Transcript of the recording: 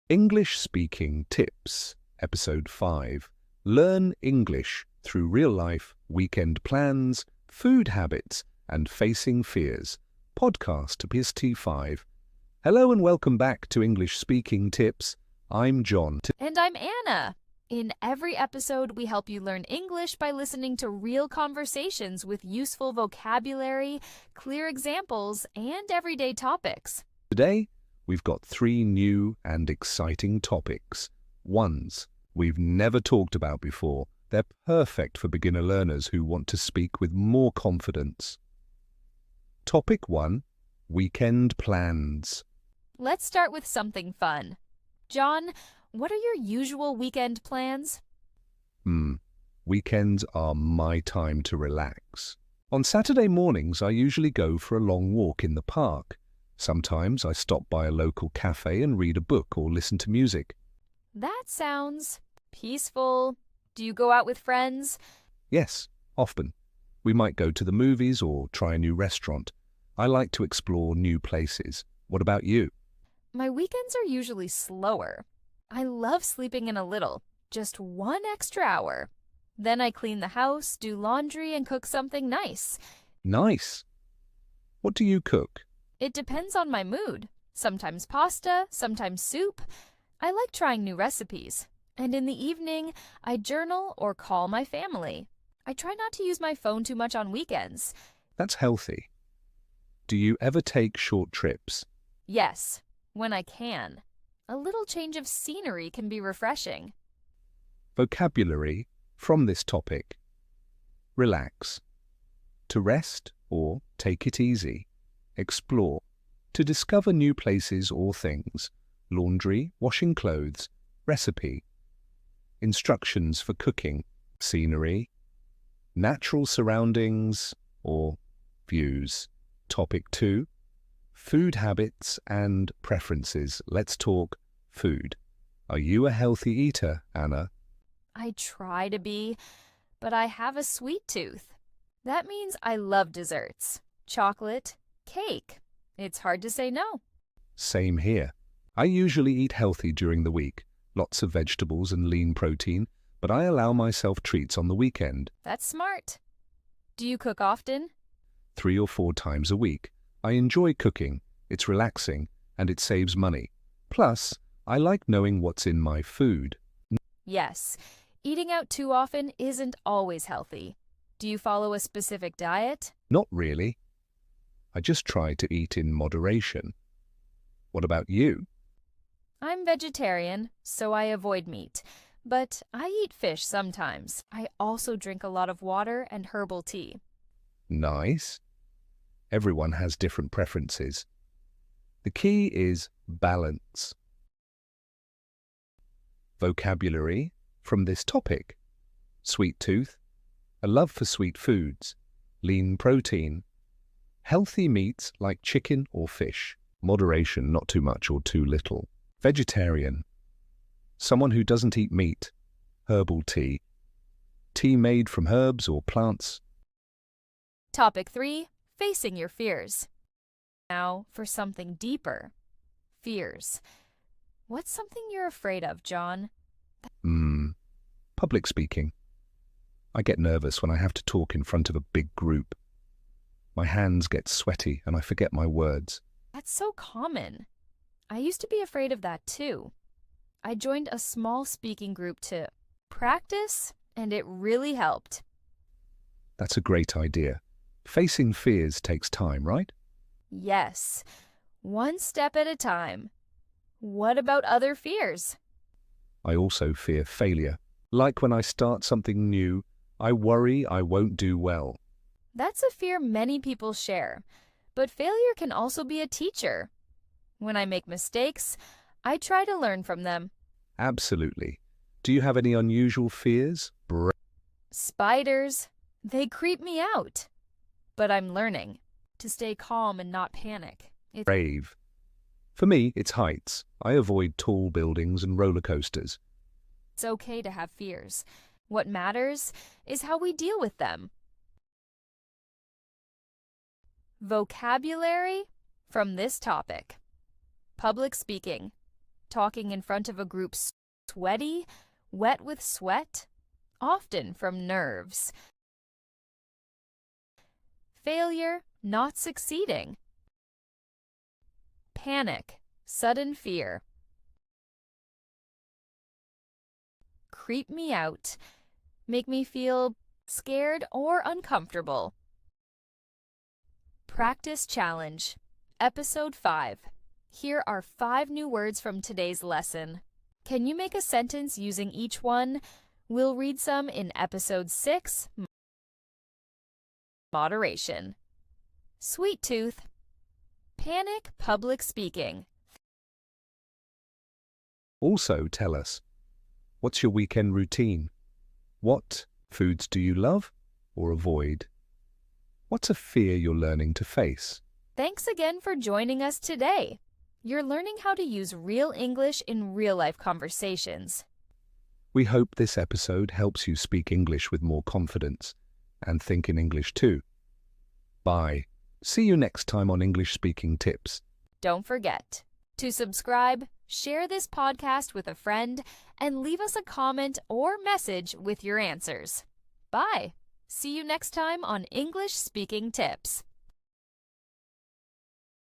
English Speaking Tips, Episode 5. Learn English through real-life weekend plans, food habits, and facing fears. Podcast PST5. Hello and welcome back to English Speaking Tips. I'm John. And I'm Anna. In every episode, we help you learn English by listening to real conversations with useful vocabulary, clear examples, and everyday topics. Today, we've got 3 new and exciting topics. Ones we've never talked about before. They're perfect for beginner learners who want to speak with more confidence. Topic 1. Weekend plans. Let's start with something fun. John, what are your usual weekend plans? Weekends are my time to relax. On Saturday mornings, I usually go for a long walk in the park. Sometimes I stop by a local cafe and read a book or listen to music. That sounds peaceful. Do you go out with friends? Yes, often. We might go to the movies or try a new restaurant. I like to explore new places. What about you? My weekends are usually slower. I love sleeping in a little, just 1 extra hour. Then I clean the house, do laundry, and cook something nice. Nice. What do you cook? It depends on my mood. Sometimes pasta, sometimes soup. I like trying new recipes. And in the evening, I journal or call my family. I try not to use my phone too much on weekends. That's healthy. Do you ever take short trips? Yes, when I can. A little change of scenery can be refreshing. Vocabulary from this topic. Relax. To rest or take it easy. Explore. To discover new places or things. Laundry, washing clothes. Recipe. Instructions for cooking. Scenery. Natural surroundings or views. Topic 2. Food habits and preferences. Let's talk food. Are you a healthy eater, Anna? I try to be, but I have a sweet tooth. That means I love desserts, chocolate, cake. It's hard to say no. Same here. I usually eat healthy during the week, lots of vegetables and lean protein, but I allow myself treats on the weekend. That's smart. Do you cook often? 3 or 4 times a week. I enjoy cooking. It's relaxing and it saves money. Plus, I like knowing what's in my food. Yes, eating out too often isn't always healthy. Do you follow a specific diet? Not really. I just try to eat in moderation. What about you? I'm vegetarian, so I avoid meat. But I eat fish sometimes. I also drink a lot of water and herbal tea. Nice. Everyone has different preferences. The key is balance. Vocabulary from this topic. Sweet tooth, a love for sweet foods, lean protein, healthy meats like chicken or fish, moderation, not too much or too little, vegetarian, someone who doesn't eat meat, herbal tea, tea made from herbs or plants. Topic 3. Facing your fears. Now for something deeper. Fears. What's something you're afraid of, John? Public speaking. I get nervous when I have to talk in front of a big group. My hands get sweaty and I forget my words. That's so common. I used to be afraid of that too. I joined a small speaking group to practice, and it really helped. That's a great idea. Facing fears takes time, right? Yes, 1 step at a time. What about other fears? I also fear failure. Like when I start something new, I worry I won't do well. That's a fear many people share, but failure can also be a teacher. When I make mistakes, I try to learn from them. Absolutely. Do you have any unusual fears? Spiders, they creep me out. But I'm learning to stay calm and not panic. Brave. For me, it's heights. I avoid tall buildings and roller coasters. It's okay to have fears. What matters is how we deal with them. Vocabulary from this topic. Public speaking. talking in front of a group sweaty, wet with sweat, often from nerves. Failure, not succeeding. Panic, sudden fear. Creep me out, make me feel scared or uncomfortable. Practice Challenge, Episode 5. Here are 5 new words from today's lesson. Can you make a sentence using each one? We'll read some in Episode 6, Moderation. Sweet tooth. Panic public speaking. Also tell us, what's your weekend routine? What foods do you love or avoid? What's a fear you're learning to face? Thanks again for joining us today. You're learning how to use real English in real-life conversations. We hope this episode helps you speak English with more confidence and think in English too. Bye. See you next time on English Speaking Tips. Don't forget to subscribe, share this podcast with a friend, and leave us a comment or message with your answers. Bye. See you next time on English Speaking Tips.